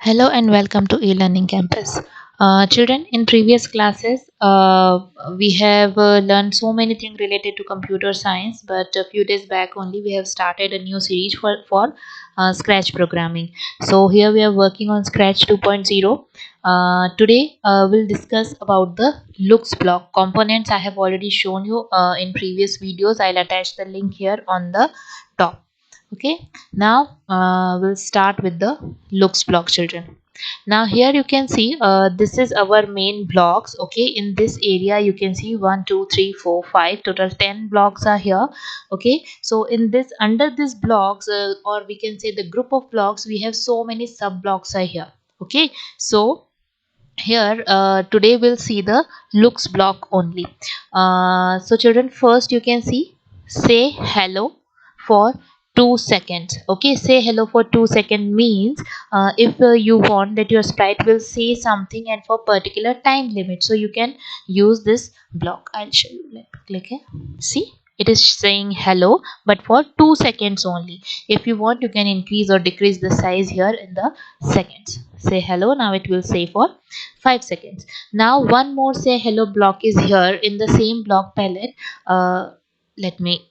Hello and welcome to eLearning Campus. Children, in previous classes, we have learned so many things related to computer science, but a few days back only we have started a new series for Scratch programming. So here we are working on Scratch 2.0. Today we'll discuss about the looks block components. I have already shown you in previous videos. I'll attach the link here on the top. Okay, now we'll start with the looks block, children. Now here you can see this is our main blocks. Okay, in this area you can see 1 2 3 4 5 total 10 blocks are here. Okay, so in this, under this blocks, or we can say the group of blocks, we have so many sub blocks are here. Okay, so here today we'll see the looks block only. So children, first you can see say hello for 2 seconds. Okay, say hello for 2 seconds means if you want that your sprite will say something and for particular time limit, so you can use this block. I'll show you. Let me click here. See, it is saying hello but for 2 seconds only. If you want, you can increase or decrease the size here in the seconds. Say hello, now it will say for 5 seconds. Now one more say hello block is here in the same block palette. Let me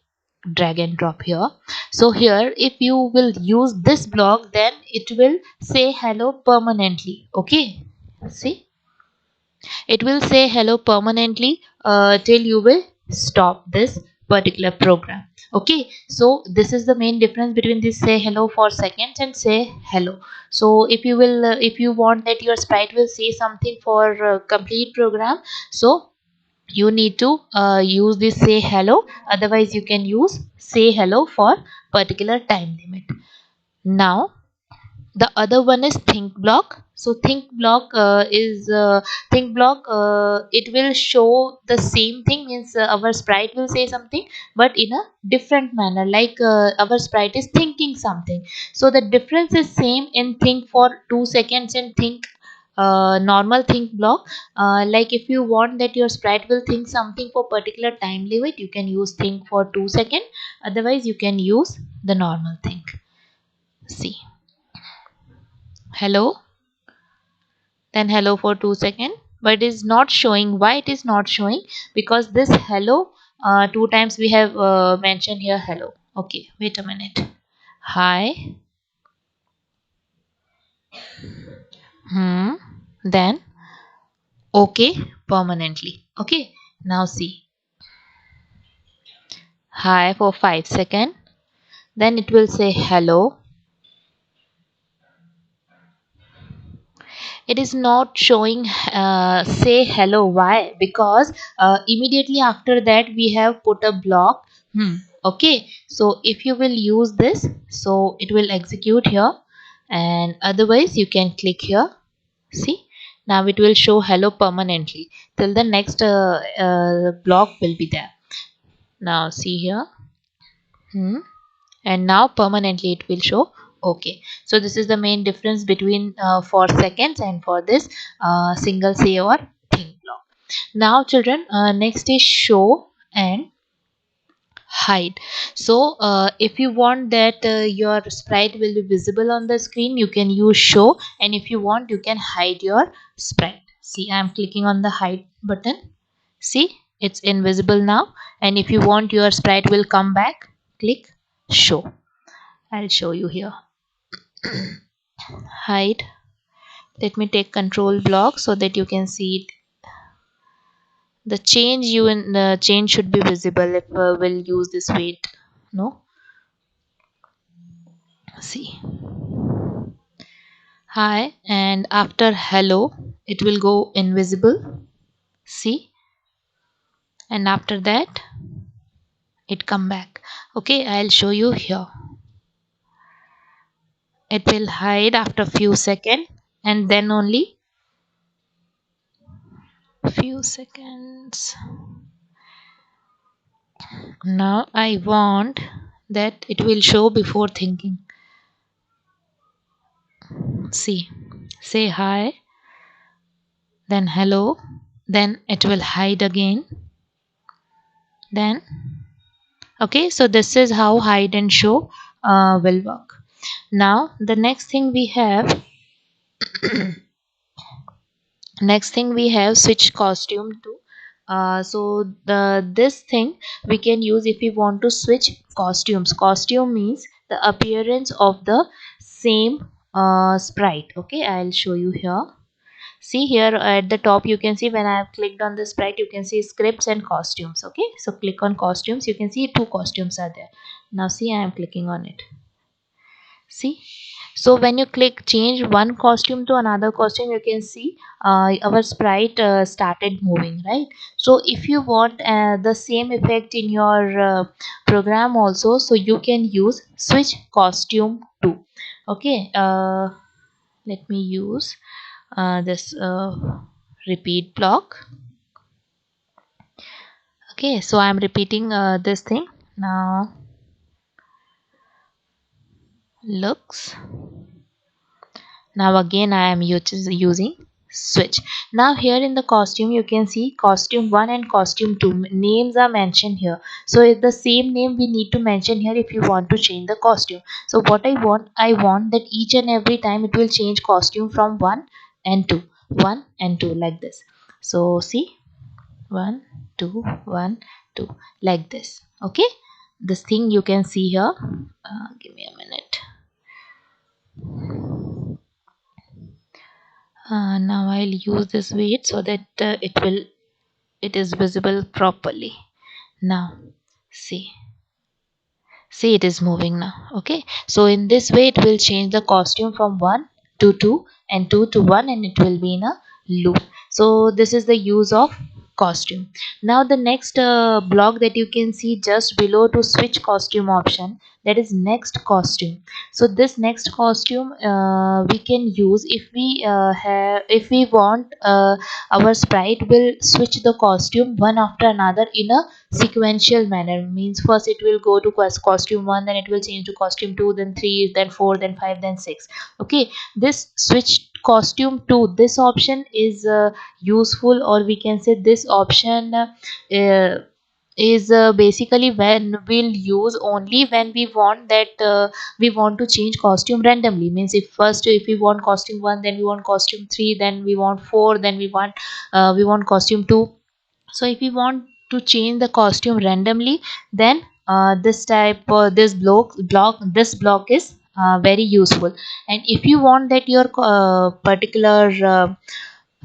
drag and drop here. So here if you will use this block, then it will say hello permanently. Okay, see, it will say hello permanently till you will stop this particular program. Okay, so this is the main difference between this say hello for seconds and say hello. So if you will if you want that your sprite will say something for complete program, so you need to use this say hello. Otherwise you can use say hello for particular time limit. Now the other one is think block. So think block it will show the same thing, means our sprite will say something but in a different manner, like our sprite is thinking something. So the difference is same in think for 2 seconds and think normal think block. Like if you want that your sprite will think something for particular time limit, you can use think for 2 seconds. Otherwise you can use the normal think. See, hello, then hello for 2 seconds, but it is not showing. Why it is not showing? Because this hello, two times we have mentioned here hello. Okay, wait a minute. Hi, then okay permanently. Okay, now see, hi for 5 seconds, then it will say hello. It is not showing say hello. Why? Because immediately after that we have put a block. Okay, so if you will use this, so it will execute here, and otherwise you can click here. See, now it will show hello permanently till the next block will be there. Now see here. And now permanently it will show okay. So this is the main difference between for seconds and for this single say or think block. Now children, next is show and hide. So if you want that your sprite will be visible on the screen, you can use show, and if you want, you can hide your sprite. See, I am clicking on the hide button. See, it's invisible now, and if you want your sprite will come back, click show. I'll show you here. Hide. Let me take control block so that you can see it. The change you in the change should be visible if we'll use this weight. No. See. Hi, and after hello it will go invisible. See, and after that it come back. Okay, I'll show you here. It will hide after few seconds, and then only few seconds. Now I want that it will show before thinking. See, say hi, then hello, then it will hide again. Then okay, so this is how hide and show will work. Now the next thing we have Next thing we have switch costume to. So the this thing we can use if we want to switch costumes. Costume means the appearance of the same sprite. Okay, I'll show you here. See here at the top, you can see when I have clicked on the sprite, you can see scripts and costumes. Okay, so click on costumes, you can see two costumes are there. Now see, I am clicking on it. See, so when you click change one costume to another costume, you can see our sprite started moving, right? So if you want the same effect in your program also, so you can use switch costume too. Okay, let me use this repeat block. Okay, so I'm repeating this thing now. Looks. Now again I am using switch. Now here in the costume you can see costume 1 and costume 2 names are mentioned here. So it's the same name we need to mention here if you want to change the costume. So what I want that each and every time it will change costume from 1 and 2, 1 and 2 like this. So see, 1 2 1 2 like this. Okay, this thing you can see here. Give me a minute. Now I'll use this weight so that it is visible properly. Now see, it is moving now. Okay, so in this way it will change the costume from 1 to 2 and 2 to 1, and it will be in a loop. So this is the use of costume. Now the next block that you can see just below to switch costume option, that is next costume. So this next costume we can use if we have, if we want our sprite will switch the costume one after another in a sequential manner. Means first it will go to costume 1, then it will change to costume 2, then 3, then 4, then 5, then 6. Okay, this switch costume to this option is useful, or we can say this option is basically when we'll use only when we want that we want to change costume randomly. Means if first if we want costume 1, then we want costume 3, then we want 4, then we want costume 2. So if we want to change the costume randomly, then this type this block is very useful. And if you want that your particular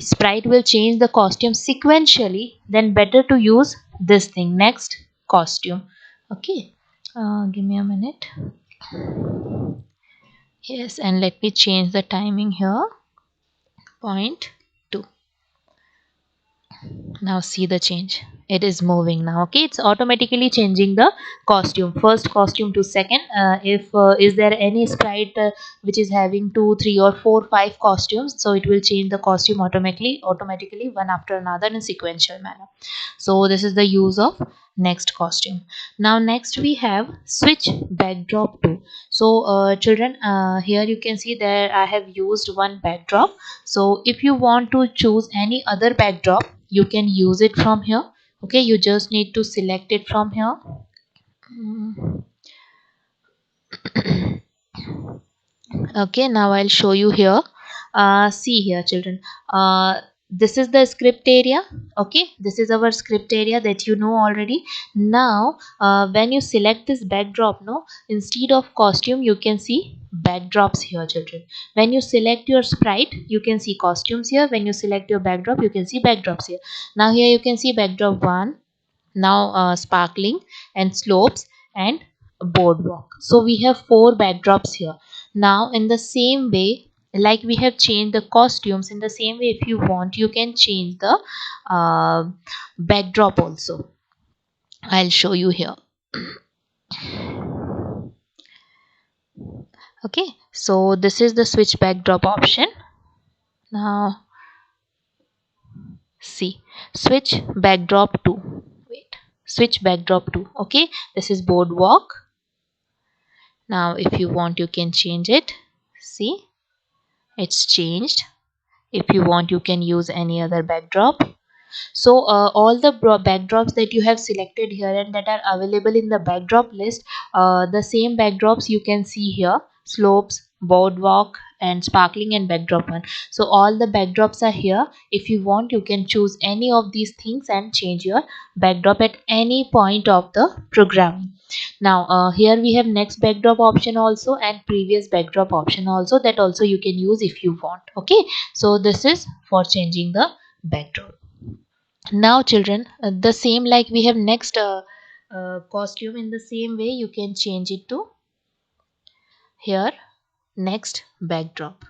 sprite will change the costume sequentially, then better to use this thing next costume. Okay, give me a minute. Yes, and let me change the timing here. Point 2. Now see the change, it is moving now. Okay, it's automatically changing the costume, first costume to second. If is there any sprite which is having 2 3 or 4 5 costumes, so it will change the costume automatically one after another in sequential manner. So this is the use of next costume. Now next we have switch backdrop to. So children, here you can see there I have used one backdrop. So if you want to choose any other backdrop, you can use it from here. Okay, you just need to select it from here. Mm. Okay, now I'll show you here. See here children, this is the script area. Okay, this is our script area that you know already. Now when you select this backdrop, no, instead of costume you can see backdrops here children. When you select your sprite, you can see costumes here. When you select your backdrop, you can see backdrops here. Now here you can see backdrop 1, now sparkling and slopes and boardwalk. So we have 4 backdrops here. Now in the same way, like we have changed the costumes, in the same way if you want, you can change the uh, backdrop also. I'll show you here. Okay, so this is the switch backdrop option. Now see, switch backdrop to, wait, switch backdrop to. Okay, this is boardwalk. Now if you want, you can change it. See, it's changed. If you want, you can use any other backdrop. So all the backdrops that you have selected here and that are available in the backdrop list, the same backdrops you can see here. slopes, boardwalk, and sparkling and backdrop one. So all the backdrops are here. If you want, you can choose any of these things and change your backdrop at any point of the programming. Now here we have next backdrop option also and previous backdrop option also, that also you can use if you want. Okay, so this is for changing the backdrop. Now children, the same like we have next costume, in the same way you can change it to here next backdrop.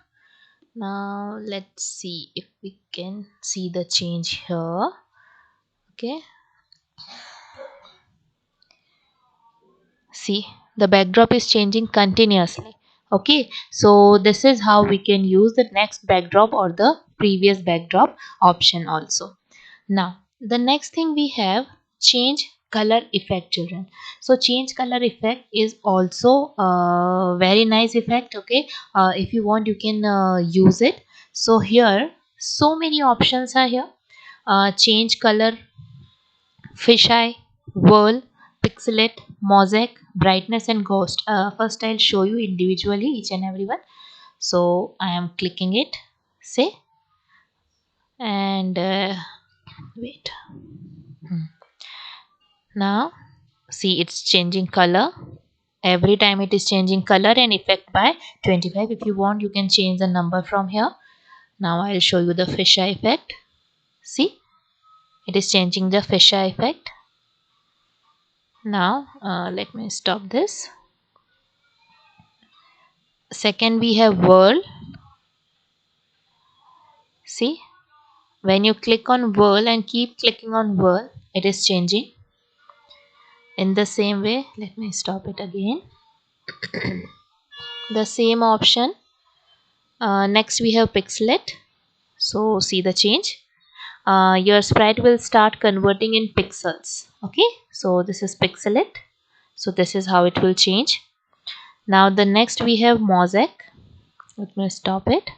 Now let's see if we can see the change here. Okay, see, the backdrop is changing continuously. Okay, so this is how we can use the next backdrop or the previous backdrop option also. Now the next thing we have, change color effect children. So change color effect is also a very nice effect. Okay, if you want you can use it. So here so many options are here. Change color, fisheye, whirl, pixelate, mosaic, brightness and ghost. First I'll show you individually each and every one. So I am clicking it, say, and wait. Now see, it's changing color. Every time it is changing color and effect by 25. If you want you can change the number from here. Now I'll show you the fisheye effect. See, it is changing the fisheye effect. Now let me stop this. Second we have whirl. See, when you click on whirl and keep clicking on whirl, it is changing. In the same way, let me stop it again. The same option. Next we have pixelate. So see the change. Your sprite will start converting in pixels. Okay, so this is pixelate. So this is how it will change. Now the next we have mosaic. Let me stop it.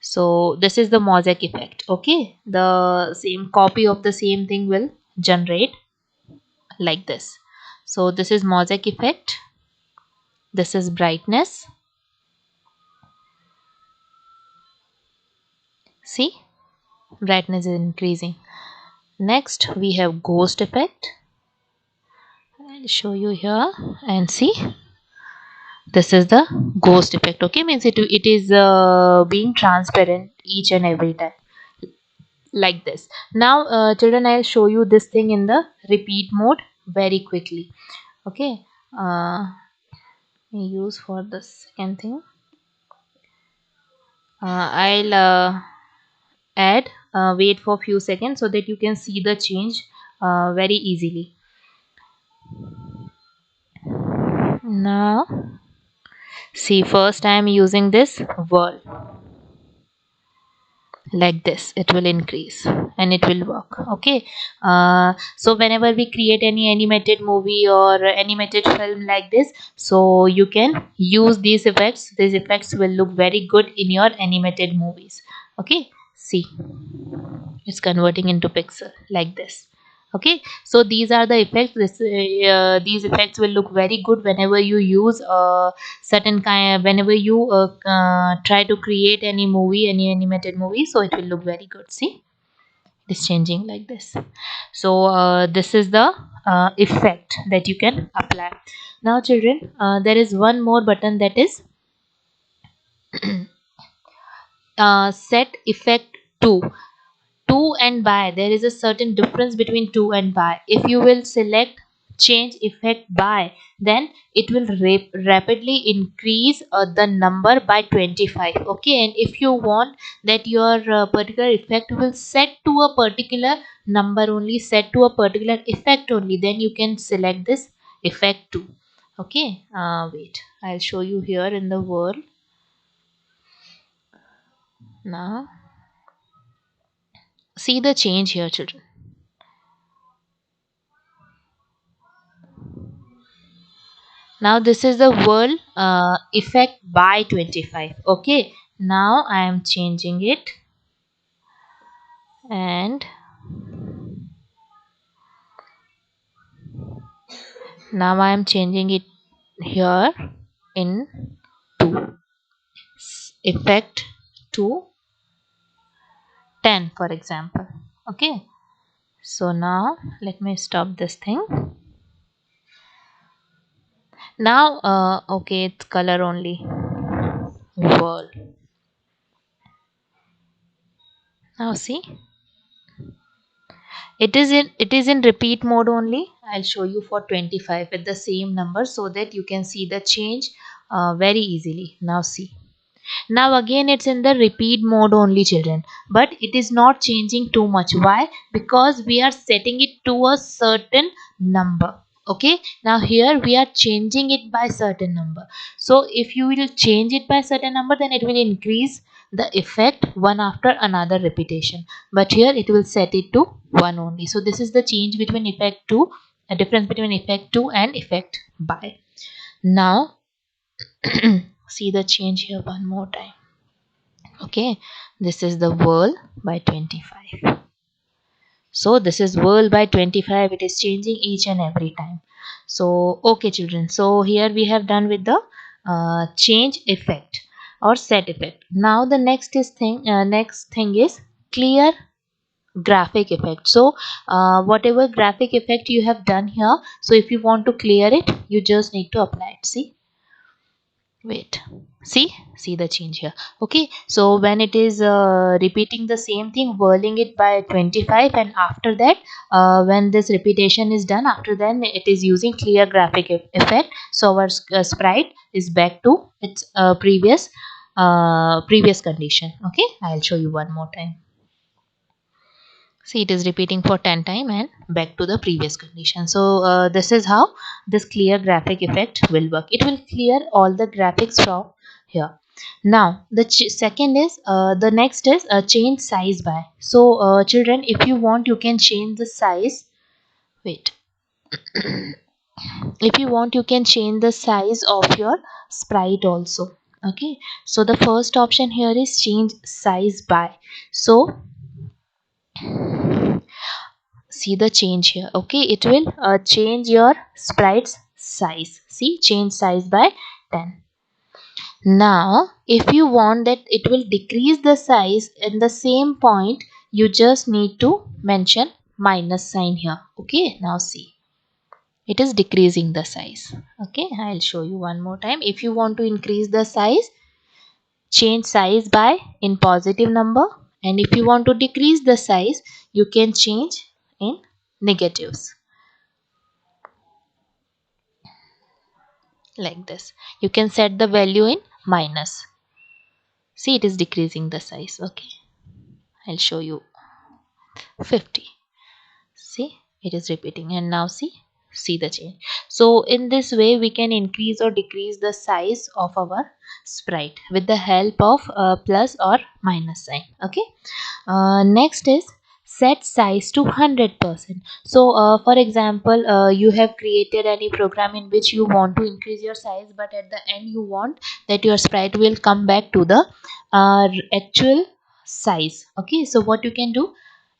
So this is the mosaic effect. Okay, the same copy of the same thing will generate like this. So this is mosaic effect. This is brightness. See, brightness is increasing. Next we have ghost effect. I'll show you here and see. This is the ghost effect. Okay, means it is being transparent each and every time like this. Now children, I'll show you this thing in the repeat mode very quickly. Okay, use for the second thing. I'll add wait for few seconds so that you can see the change very easily. Now see, first I am using this word like this, it will increase and it will work. Okay, so whenever we create any animated movie or animated film like this, so you can use these effects. These effects will look very good in your animated movies. Okay, see, it's converting into pixel like this. Okay, so these are the effects. These effects will look very good whenever you use certain kind, whenever you try to create any movie, any animated movie, so it will look very good. See, it is changing like this. So this is the effect that you can apply. Now children, there is one more button, that is set effect to and by. There is a certain difference between to and by. If you will select change effect by, then it will rapidly increase the number by 25. Okay, and if you want that your particular effect will set to a particular number only, set to a particular effect only, then you can select this effect to. Okay, wait, I'll show you here in the world. Now see the change here children. Now this is the world effect by 25. Okay, now I am changing it, and now I am changing it here. in 2, effect to 10 for example. Okay, so now let me stop this thing. Now okay, it's color only, world. Now see, it is in repeat mode only. I'll show you for 25 with the same number so that you can see the change very easily. Now see, now again it's in the repeat mode only, children, but it is not changing too much. Why? Because we are setting it to a certain number. Okay, now here we are changing it by certain number. So if you will change it by certain number, then it will increase the effect one after another repetition, but here it will set it to one only. So this is the change between effect to, a difference between effect to and effect by. Now see the change here one more time. Okay, this is the world by 25. So this is world by 25. It is changing each and every time. So okay children, so here we have done with the change effect or set effect. Now the next thing is clear graphic effect. So whatever graphic effect you have done here, so if you want to clear it, you just need to apply it. See, wait, see the change here. Okay, so when it is repeating the same thing, whirling it by 25, and after that when this repetition is done, after then it is using clear graphic effect, so our sprite is back to its previous condition. Okay, I'll show you one more time. See, it is repeating for 10 times and back to the previous condition. So this is how this clear graphic effect will work. It will clear all the graphics from here. Now the second is the next is change size by. So children, if you want, you can change the size. Wait, if you want, you can change the size of your sprite also. Okay, so the first option here is change size by. So see the change here. Okay, it will change your sprite's size. See, change size by 10. Now if you want that it will decrease the size in the same point, you just need to mention minus sign here. Okay, now see, it is decreasing the size. Okay, I'll show you one more time. If you want to increase the size, change size by in positive number, and if you want to decrease the size, you can change in negatives, like this. You can set the value in minus. See, it is decreasing the size. Okay, I'll show you 50. See, it is repeating, and now see the change. So in this way we can increase or decrease the size of our sprite with the help of plus or minus sign. Okay, next is set size to 100%. So for example, you have created any program in which you want to increase your size, but at the end you want that your sprite will come back to the actual size. Okay, so what you can do,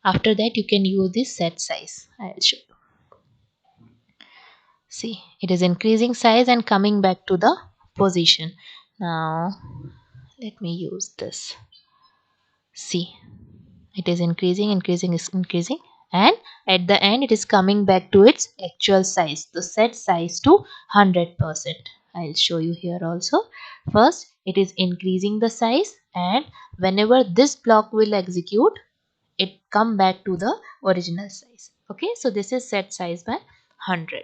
after that you can use this set size. I'll show you. See, it is increasing size and coming back to the position. Now let me use this. See, it is increasing, increasing, and at the end it is coming back to its actual size, the set size to 100%. I'll show you here also. First it is increasing the size, and whenever this block will execute, it come back to the original size. Okay, so this is set size by 100.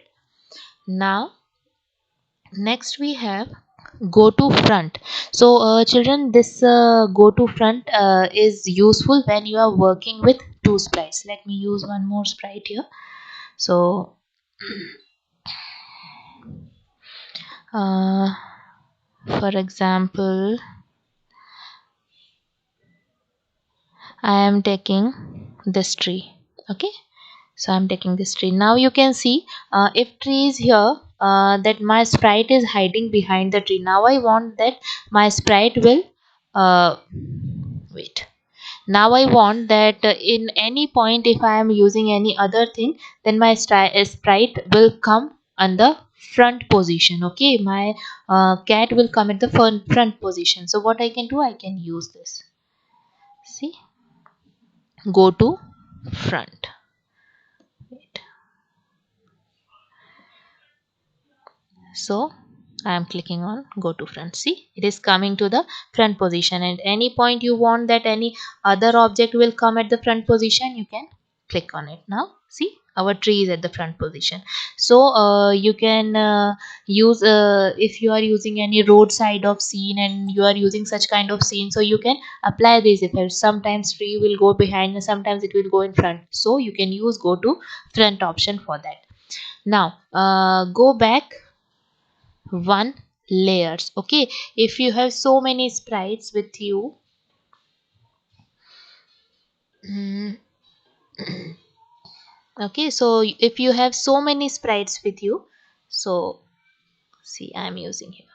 Now next we have go to front. So children, this go to front is useful when you are working with two sprites. Let me use one more sprite here. So uh, for example, I am taking this tree. Okay, so I'm taking this tree. Now you can see if tree is here, that my sprite is hiding behind the tree. Now I want that my sprite will uh, wait, now I want that in any point if I am using any other thing, then my sprite will come on the front position. Okay, my cat will come at the front position. So what I can do, I can use this. See, go to front. Wait. So I am clicking on go to front. See, it is coming to the front position. At any point you want that any other object will come at the front position, you can click on it. Now see, our tree is at the front position. So you can use if you are using any roadside of scene and you are using such kind of scene, so you can apply these effects. Sometimes tree will go behind and sometimes it will go in front, so you can use go to front option for that. Now go back one layers. Okay, if you have so many sprites with you, mm, okay, so if you have so many sprites with you, so see, I am using here.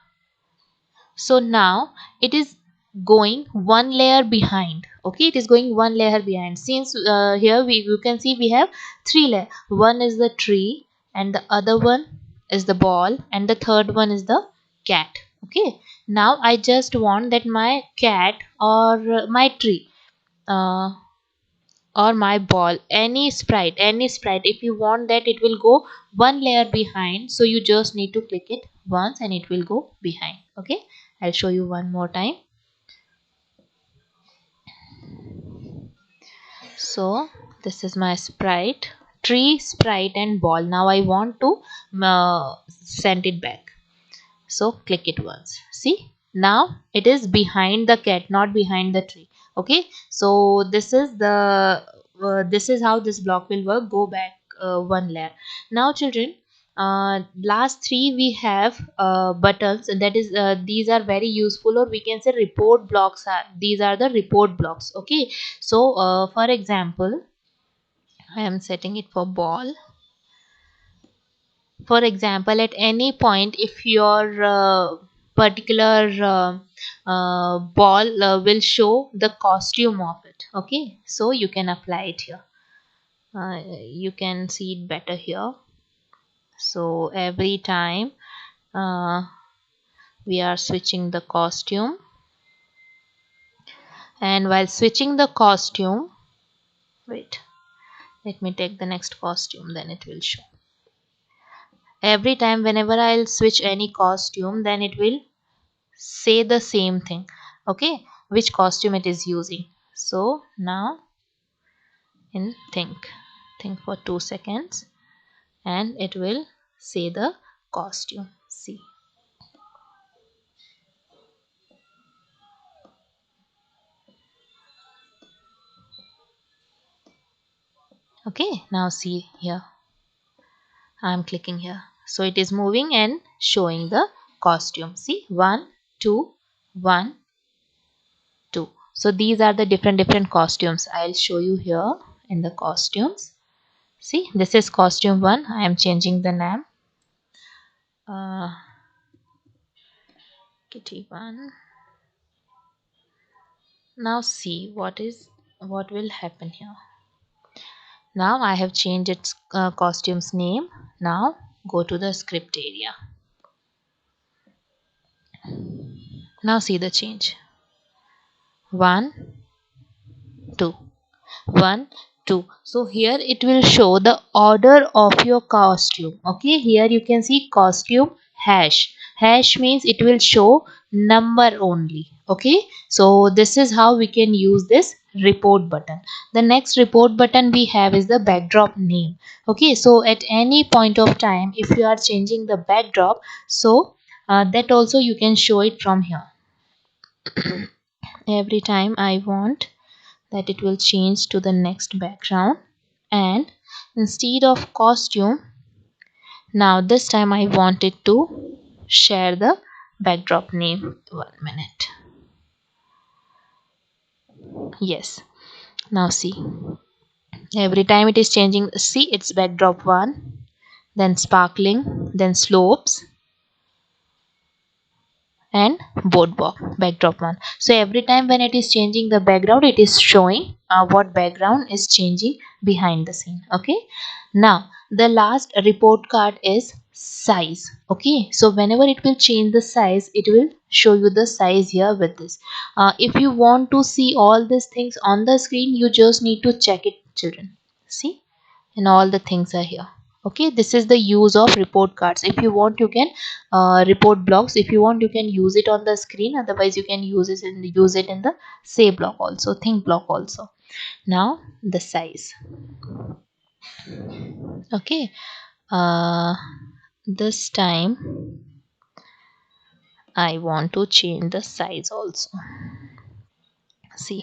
So now it is going one layer behind. Okay, it is going one layer behind. Since here you can see we have three layers. One is the tree, and the other one is the ball, and the third one is the cat. Okay, now I just want that my cat or my tree uh, or my ball, any sprite, if you want that it will go one layer behind, so you just need to click it once and it will go behind. Okay, I'll show you one more time. So this is my sprite, tree, sprite and ball. Now I want to send it back, so click it once. See, now it is behind the cat, not behind the tree. Okay, so this is how this block will work. Go back one layer. Now children, last three we have buttons, that is these are very useful, or we can say report blocks are, these are the report blocks. Okay, so for example, I am setting it for ball. For example, at any point if your particular ball will show the costume of it. Okay, so you can apply it here. You can see it better here. So every time uh, we are switching the costume, and while switching the costume, wait, let me take the next costume, then it will show. Every time whenever I'll switch any costume, then it will say the same thing. Okay, which costume it is using. So now in think for 2 seconds and it will say the costume. See, okay, now see here, I'm clicking here, so it is moving and showing the costume. See, 1 2 1 2. So these are the different costumes. I'll show you here in the costumes. See, this is costume 1. I am changing the name, uh, kitty 1. Now see what will happen here. Now I have changed its costume's name. Now go to the script area. Now see the change. 1 2 1 2. So here it will show the order of your costume. Okay, here you can see costume hash means it will show number only. Okay, so this is how we can use this report button. The next report button we have is the backdrop name. Okay, so at any point of time if you are changing the backdrop, so that also you can show it from here. Every time I want that it will change to the next background, and instead of costume, now this time I want it to share the backdrop name. 1 minute. Yes, now see, every time it is changing. See, it's backdrop 1, then sparkling, then slopes, and boardwalk backdrop 1. So every time when it is changing the background, it is showing what background is changing behind the scene. Okay, now the last report card is size. Okay, so whenever it will change the size, it will show you the size here with this. If you want to see all these things on the screen, you just need to check it, children. See, and all the things are here. Okay, this is the use of report cards. If you want, you can report blocks. If you want, you can use it on the screen. Otherwise, you can use it in the say block also, think block also. Now the size. Okay, uh, this time I want to change the size also. See,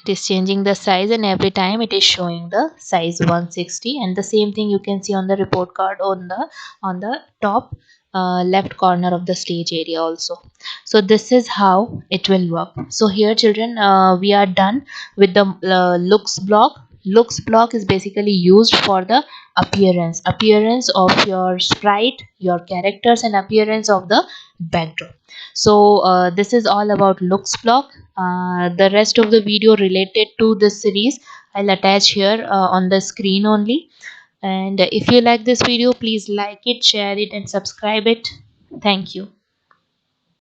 it is changing the size, and every time it is showing the size 160. And the same thing you can see on the report card on the top left corner of the stage area also. So this is how it will work. So here, children, we are done with the looks block. Looks block is basically used for the appearance of your sprite, your characters, and appearance of the backdrop. So this is all about looks block. The rest of the video related to this series I'll attach here on the screen only. And if you like this video, please like it, share it, and subscribe it. Thank you.